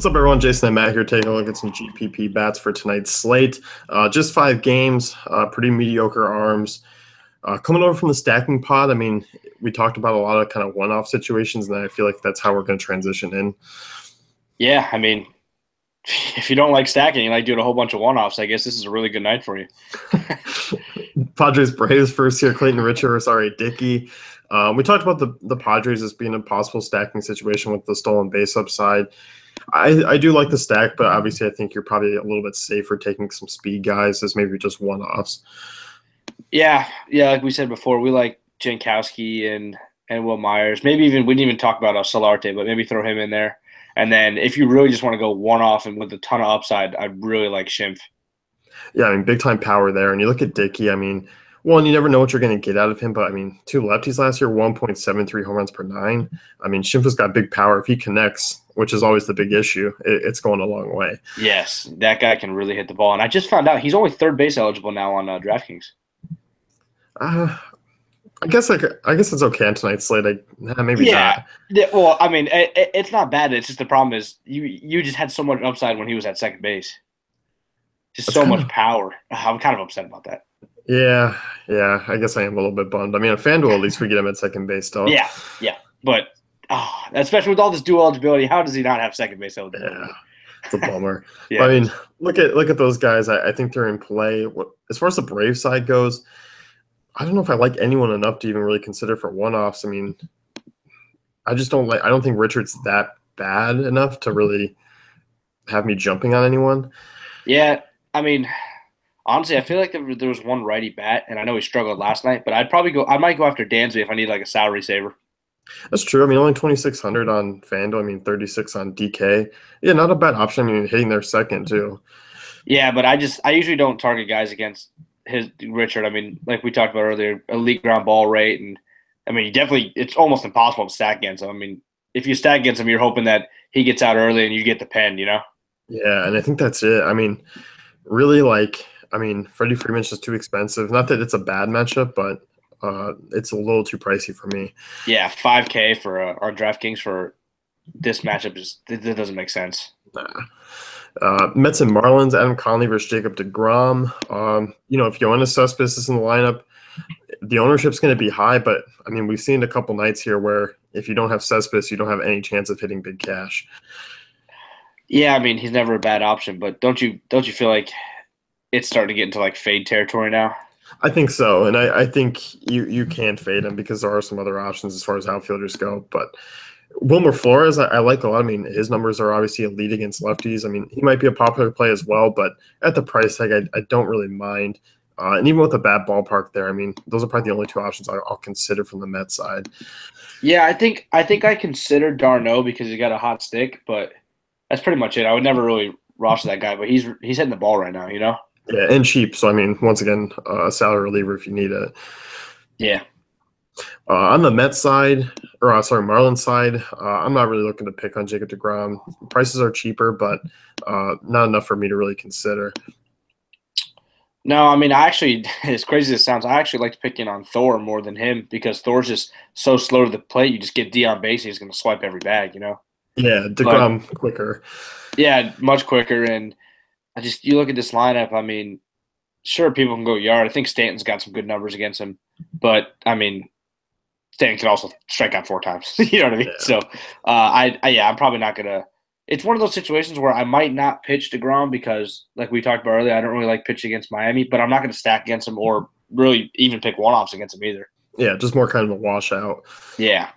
What's up, everyone? Jason and Matt here taking a look at some GPP bats for tonight's slate. Just 5 games, pretty mediocre arms. Coming over from the stacking pod, I mean, we talked about a lot of kind of one-off situations, and I feel like that's how we're going to transition in. Yeah, I mean, if you don't like stacking, you like doing a whole bunch of one-offs, I guess this is a really good night for you. Padres Braves first here, Clayton Richard, Dickey. We talked about the Padres as being a possible stacking situation with the stolen base upside. I do like the stack, but obviously I think you're probably a little bit safer taking some speed guys as maybe just one-offs. Yeah, like we said before, we like Jankowski and Will Myers. Maybe even we didn't even talk about Solarte, but maybe throw him in there. And then if you really just want to go one-off and with a ton of upside, I'd really like Schimpf. Yeah, I mean, big-time power there. And you look at Dickey, I mean, one, you never know what you're going to get out of him, but, I mean, 2 lefties last year, 1.73 home runs per 9. I mean, Schimpf has got big power. If he connects, which is always the big issue, it's going a long way. Yes, that guy can really hit the ball. And I just found out he's only third base eligible now on DraftKings. I guess it's okay on tonight's slate. Maybe not. Yeah, well, I mean, it's not bad. It's just the problem is you just had so much upside when he was at second base. Just so much power. I'm kind of upset about that. Yeah. I guess I am a little bit bummed. I mean, at FanDuel, at least we get him at second base still. Yeah. But especially with all this dual eligibility, how does he not have second base eligibility? Yeah, it's a bummer. Yeah. I mean, look at those guys. I think they're in play. As far as the Brave side goes, I don't know if I like anyone enough to even really consider for one-offs. I mean, I don't think Richard's that bad enough to really have me jumping on anyone. Yeah, I mean, honestly, I feel like there was one righty bat, and I know he struggled last night, but I might go after Dansby if I need like a salary saver. That's true. I mean, only 2,600 on FanDuel. I mean, 36 on DK. Yeah, not a bad option. I mean, hitting their second too. Yeah, but I usually don't target guys against Richard. I mean, like we talked about earlier, elite ground ball rate, and I mean, it's almost impossible to stack against him. I mean, if you stack against him, you're hoping that he gets out early and you get the pen, you know? Yeah, and I think that's it. I mean, really, Freddie Freeman's just too expensive. Not that it's a bad matchup, but it's a little too pricey for me. Yeah, $5K for our DraftKings for this matchup that doesn't make sense. Nah. Mets and Marlins, Adam Conley versus Jacob deGrom. If Yoenis Cespedes is in the lineup, the ownership's going to be high, but I mean, we've seen a couple nights here where if you don't have Cespedes, you don't have any chance of hitting big cash. Yeah, I mean, he's never a bad option, but don't you feel like it's starting to get into like fade territory now? I think so, and I think you can fade him because there are some other options as far as outfielders go. But Wilmer Flores, I like a lot. I mean, his numbers are obviously elite against lefties. I mean, he might be a popular play as well, but at the price tag, I don't really mind. And even with a bad ballpark there, I mean, those are probably the only 2 options I'll consider from the Mets side. Yeah, I think I consider d'Arnaud because he's got a hot stick, but that's pretty much it. I would never really roster that guy, but he's hitting the ball right now, you know? Yeah, and cheap. So, I mean, once again, a salary reliever if you need it. Yeah. On the Mets side, Marlins side, I'm not really looking to pick on Jacob deGrom. Prices are cheaper, but not enough for me to really consider. No, I mean, as crazy as it sounds, I actually like to pick in on Thor more than him because Thor's just so slow to the plate. You just get D on base, and he's going to swipe every bag, you know? Yeah, deGrom quicker. Yeah, much quicker, and you look at this lineup, I mean, sure, people can go yard. I think Stanton's got some good numbers against him, but, I mean, Stanton can also strike out 4 times. You know what I mean? Yeah. So, I'm probably not going to – it's one of those situations where I might not pitch deGrom because, like we talked about earlier, I don't really like pitching against Miami, but I'm not going to stack against him or really even pick one-offs against him either. Yeah, just more kind of a washout. Yeah.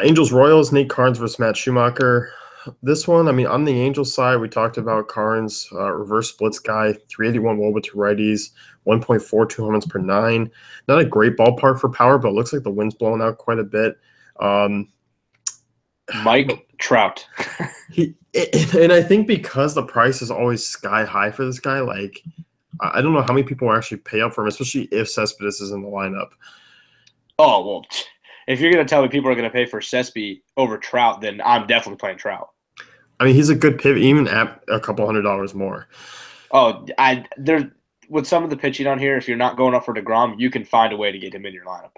Angels-Royals, Nate Carnes versus Matt Schumacher. This one, I mean, on the Angels side, we talked about Carnes, reverse splits guy, 381 WOBA to righties, 1.42 home runs per 9. Not a great ballpark for power, but it looks like the wind's blowing out quite a bit. Mike Trout. And I think because the price is always sky high for this guy, like, I don't know how many people will actually pay up for him, especially if Cespedes is in the lineup. Oh, well, if you're going to tell me people are going to pay for Cespedes over Trout, then I'm definitely playing Trout. I mean, he's a good pivot, even at a couple $100 more. Oh, with some of the pitching on here, if you're not going up for deGrom, you can find a way to get him in your lineup.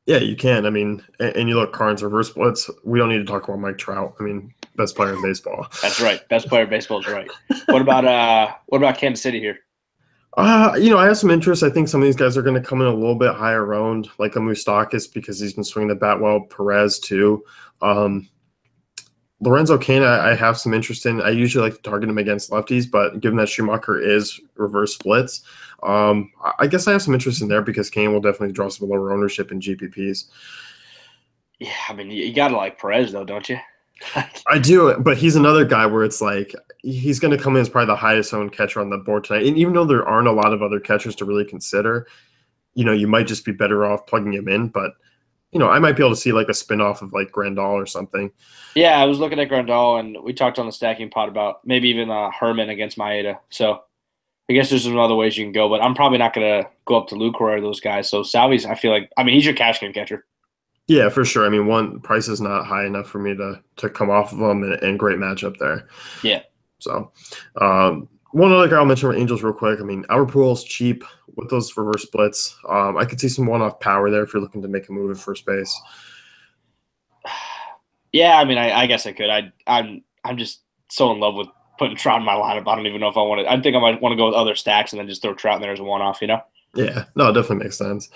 Yeah, you can. I mean, and you look, Carnes reverse splits. We don't need to talk about Mike Trout. I mean, best player in baseball. That's right. Best player in baseball is right. What about Kansas City here? I have some interest. I think some of these guys are going to come in a little bit higher owned, like a Moustakis because he's been swinging the bat well. Perez too. Um, Lorenzo Cain, I have some interest in. I usually like to target him against lefties, but given that Schumacher is reverse splits, I guess I have some interest in there because Cain will definitely draw some lower ownership in GPPs. Yeah, I mean, you got to like Perez, though, don't you? I do, but he's another guy where it's like he's going to come in as probably the highest owned catcher on the board tonight. And even though there aren't a lot of other catchers to really consider, you might just be better off plugging him in. But I might be able to see like a spinoff of like Grandal or something. Yeah, I was looking at Grandal, and we talked on the stacking pod about maybe even Herman against Maeda. So I guess there's some other ways you can go, but I'm probably not going to go up to Lucroy or those guys. So Salvi's, I feel like, I mean, he's your cash game catcher. Yeah, for sure. I mean, one price is not high enough for me to come off of them, and great matchup there. Yeah. So, one other guy I'll mention for Angels real quick. I mean, Albert Pujols cheap with those reverse splits. I could see some one-off power there if you're looking to make a move at first base. Yeah, I mean, I guess I could. I'm just so in love with putting Trout in my lineup. I don't even know if I want to. I think I might want to go with other stacks and then just throw Trout in there as a one-off. Yeah, no, it definitely makes sense.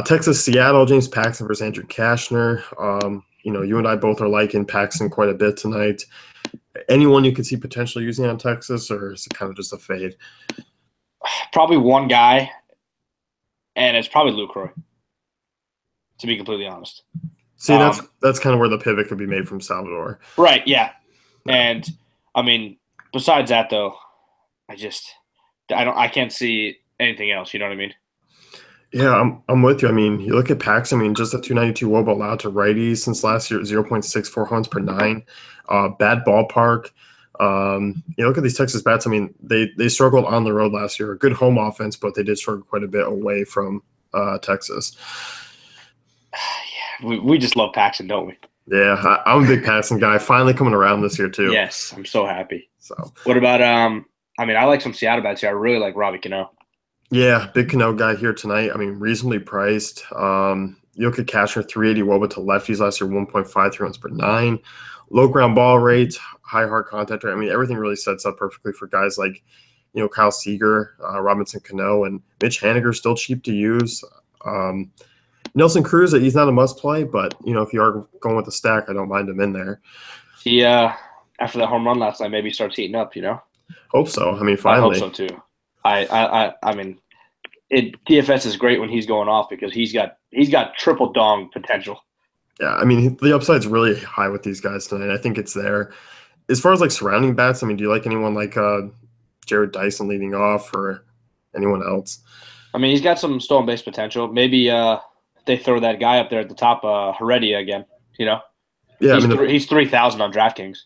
Texas, Seattle, James Paxton versus Andrew Kashner. You and I both are liking Paxton quite a bit tonight. Anyone you could see potentially using on Texas, or is it kind of just a fade? Probably one guy, and it's probably Lucroy, to be completely honest. See, that's kind of where the pivot could be made from Salvador. Right, yeah. And, I mean, besides that, though, I can't see anything else, you know what I mean? Yeah, I'm with you. I mean, you look at Paxton, I mean, just a 292 WOBA allowed to righties since last year, 0.64 homes per nine. Bad ballpark. You look at these Texas bats, I mean, they struggled on the road last year. A good home offense, but they did struggle quite a bit away from Texas. Yeah, we just love Paxton, don't we? Yeah, I'm a big Paxton guy. Finally coming around this year, too. Yes, I'm so happy. So, what about, I mean, I like some Seattle bats here. I really like Robbie Cano. Yeah, big Cano guy here tonight. I mean, reasonably priced. You look at Cashner, 380 WOBA to lefties last year, 1.53 runs per nine. Low ground ball rate, high hard contact rate. I mean, everything really sets up perfectly for guys like, Kyle Seager, Robinson Cano, and Mitch Haniger, still cheap to use. Nelson Cruz, he's not a must play, but, if you are going with the stack, I don't mind him in there. He, after that home run last night, maybe starts heating up, Hope so. I mean, finally. I hope so, too. I mean, DFS is great when he's going off because he's got triple dong potential. Yeah, I mean, the upside's really high with these guys tonight. I think it's there. As far as like surrounding bats, I mean, do you like anyone like Jared Dyson leading off or anyone else? I mean, he's got some stolen base potential. Maybe they throw that guy up there at the top, Heredia again. Yeah, he's 3,000 on DraftKings.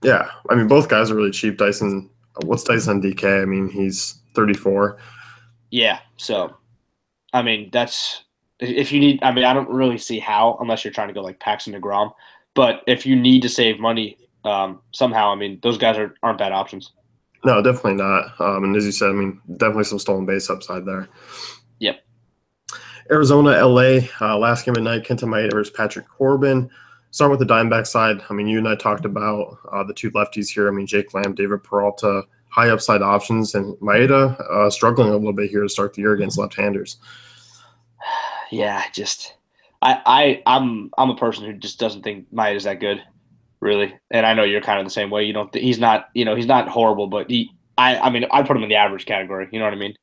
Yeah, I mean, both guys are really cheap. Dyson, what's Dyson on DK? I mean, he's 34. Yeah, so, I mean, that's – if you need – I mean, I don't really see how unless you're trying to go like Paxton DeGrom. But if you need to save money somehow, I mean, those guys aren't bad options. No, definitely not. And as you said, I mean, definitely some stolen base upside there. Yep. Arizona, LA, last game at night, Kenta Maeda versus Patrick Corbin. Starting with the Diamondback side, I mean, you and I talked about the two lefties here. I mean, Jake Lamb, David Peralta, high upside options, and Maeda struggling a little bit here to start the year against left-handers. Yeah, I'm a person who just doesn't think Maeda's that good, really. And I know you're kind of the same way. He's not horrible, but I mean, I put him in the average category. You know what I mean?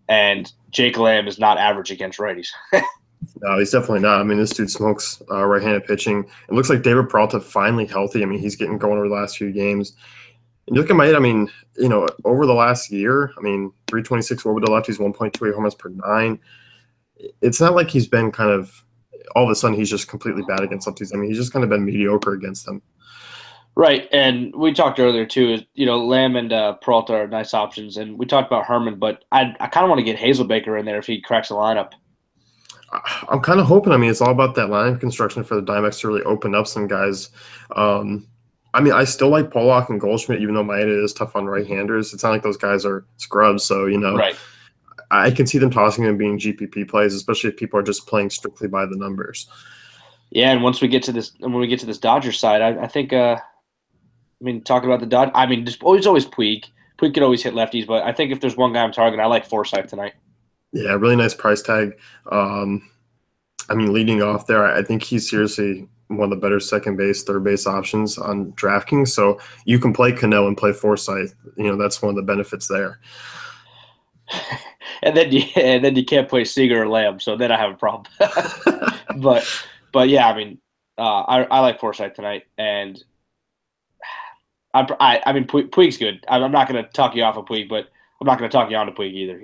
And Jake Lamb is not average against righties. No, he's definitely not. I mean, this dude smokes right-handed pitching. It looks like David Peralta finally healthy. I mean, he's getting going over the last few games. And you look at Maeda, I mean, over the last year, I mean, 326 over the lefties, 1.28 homers per nine. It's not like he's been kind of all of a sudden he's just completely bad against lefties. I mean, he's just kind of been mediocre against them. Right, and we talked earlier too. Lamb and Peralta are nice options, and we talked about Herman, but I kind of want to get Hazelbaker in there if he cracks the lineup. I'm kind of hoping. I mean, it's all about that line construction for the Diamondbacks to really open up some guys. I mean, I still like Pollock and Goldschmidt, even though Maeda is tough on right-handers. It's not like those guys are scrubs, so Right. I can see them tossing him being GPP plays, especially if people are just playing strictly by the numbers. Yeah, and once we get to this, when we get to this Dodgers side, I think. Talking about the Dodgers, just always Puig. Puig could always hit lefties, but I think if there's one guy I'm targeting, I like Forsythe tonight. Yeah, really nice price tag. Leading off there, I think he's seriously one of the better second base, third base options on DraftKings. So you can play Cano and play Forsythe. That's one of the benefits there. and then you can't play Seager or Lamb, so then I have a problem. but yeah, I like Forsythe tonight, and Puig's good. I'm not going to talk you off of Puig, but I'm not going to talk you on to Puig either.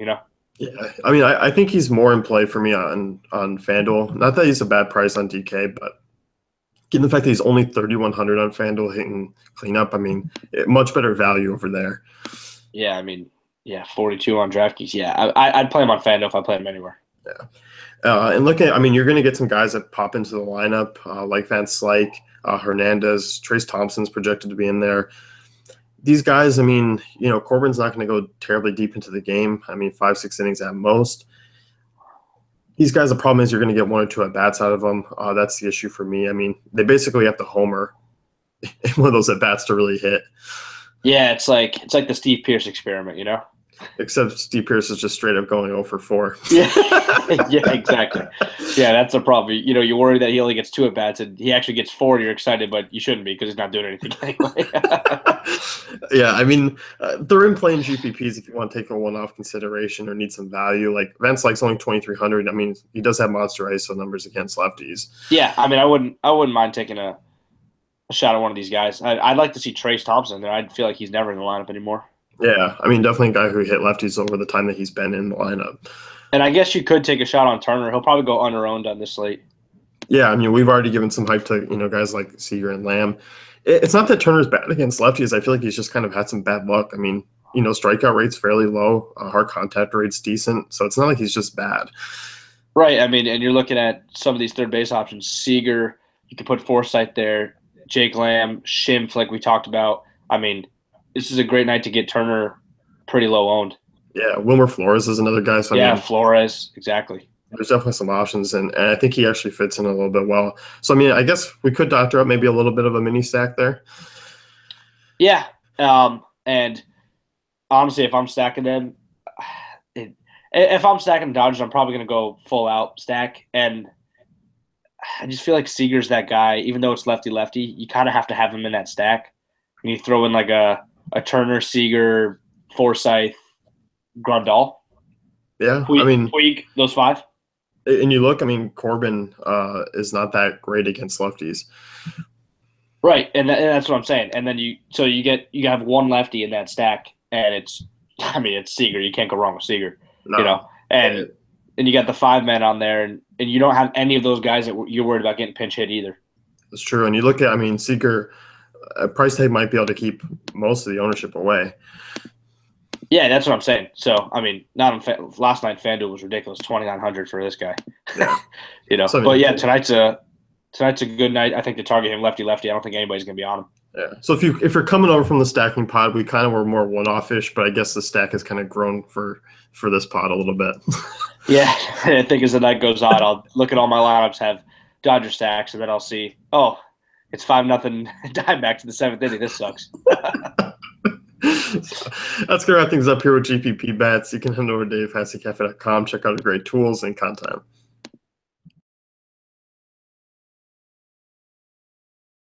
Yeah, I think he's more in play for me on FanDuel. Not that he's a bad price on DK, but given the fact that he's only 3,100 on FanDuel hitting cleanup, much better value over there. Yeah, 42 on DraftKings. Yeah, I'd play him on FanDuel if I play him anywhere. Yeah, and looking at, you're going to get some guys that pop into the lineup like Van Slyke, Hernandez, Trace Thompson's projected to be in there. These guys, Corbin's not going to go terribly deep into the game. 5-6 innings at most. These guys, the problem is you're going to get 1 or 2 at-bats out of them. That's the issue for me. They basically have to homer in one of those at-bats to really hit. Yeah, it's like the Steve Pearce experiment, Except Steve Pearce is just straight up going 0 for 4. Yeah, yeah, exactly. Yeah, that's the problem. You worry that he only gets 2 at-bats, and he actually gets 4, and you're excited, but you shouldn't be because he's not doing anything anyway. Yeah, they're in playing GPPs if you want to take a one-off consideration or need some value. Like Van Slyke's only 2,300. He does have monster ISO numbers against lefties. Yeah, I wouldn't mind taking a shot at one of these guys. I'd like to see Trace Thompson there. I feel like he's never in the lineup anymore. Yeah, definitely a guy who hit lefties over the time that he's been in the lineup. And I guess you could take a shot on Turner. He'll probably go under-owned on this slate. Yeah, we've already given some hype to guys like Seager and Lamb. It's not that Turner's bad against lefties. I feel like he's just kind of had some bad luck. Strikeout rate's fairly low. Hard contact rate's decent. So it's not like he's just bad. Right. And you're looking at some of these third base options. Seager, you could put Forsythe there. Jake Lamb, Schimpf, like we talked about. This is a great night to get Turner pretty low owned. Yeah, Wilmer Flores is another guy. So Flores, exactly. There's definitely some options, and I think he actually fits in a little bit well. So, I guess we could doctor up maybe a little bit of a mini stack there. Yeah, and honestly, if I'm stacking them, if I'm stacking the Dodgers, I'm probably going to go full out stack. And I just feel like Seager's that guy, even though it's lefty-lefty, you kind of have to have him in that stack. And you throw in like a Turner, Seager, Forsythe, Grandal. Yeah, Puig, those 5. And you look, Corbin is not that great against lefties. Right, and that's what I'm saying. And then you have one lefty in that stack, and it's Seager. You can't go wrong with Seager. No. And you got the 5 men on there, and you don't have any of those guys that you're worried about getting pinch hit either. That's true. And you look at, Seager, price tag might be able to keep most of the ownership away. Yeah, that's what I'm saying. So, not on last night FanDuel was ridiculous, 2,900 for this guy. Yeah. But yeah, tonight's a good night. I think to target him lefty. I don't think anybody's gonna be on him. Yeah. So if you're coming over from the stacking pod, we kind of were more one-off-ish, but I guess the stack has kind of grown for this pod a little bit. Yeah, I think as the night goes on, I'll look at all my lineups, have Dodger stacks, and then I'll see, it's 5-0 Diamondbacks in the 7th inning. This sucks. That's going to wrap things up here with GPP bets. You can head over to DaveHasseyCafe.com, check out the great tools and content.